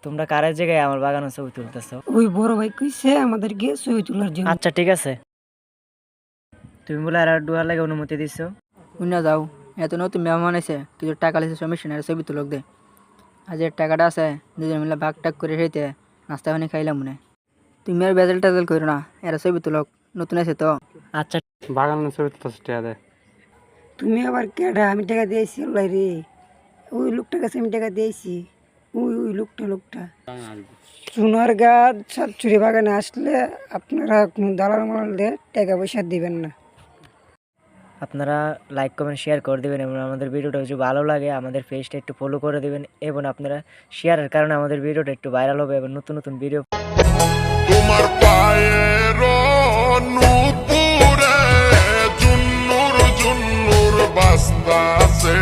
তোমরা কারের জায়গায় আমার বাগানে ছবি তুলতেছো? ওই বড় ভাই কইছে আমাদেরকে ছবি তোলার জন্য। আচ্ছা ঠিক আছে, তুমি বলে আর ডুয়ার লাগে অনুমতি দিছো? শুনে যাও, এত নতুন মেহমান আছে, কিছু টাকা লেছে সমস্যা নেই, ছবি তুলক দে। আর যে টাকাটা আছে দুজন মিলে ভাগ টাগ করে সেইতে নাস্তা পানি খাইলাম মনে। তুমি আর বেজাল টেজাল করো না, এরা ছবি তুলক, নতুন আছে তো। আচ্ছা বাগানের ছবি তো টিয়া দেয়। তুমি আবার কেডা? আমি টাকা দিয়েছি আল্লাহ রে। ওই লোকটার কাছে আমি টাকা দিয়েছি। ওই লোকটা সোনার গাছ সাতচুরি বাগানে আসলে আপনারা কোনো দালাল মালাল দিয়ে টাকা পয়সা দিবেন না। আপনারা লাইক কমেন্ট শেয়ার করে দেবেন এবং আমাদের ভিডিওটা যদি ভালো লাগে আমাদের পেজটা একটু ফলো করে দেবেন এবং আপনারা শেয়ারের কারণে আমাদের ভিডিওটা একটু ভাইরাল হবে এবং নতুন নতুন ভিডিও তোমার পায়ের নূপুরে জুন্নুর জুন্নুর বাস্তা আছে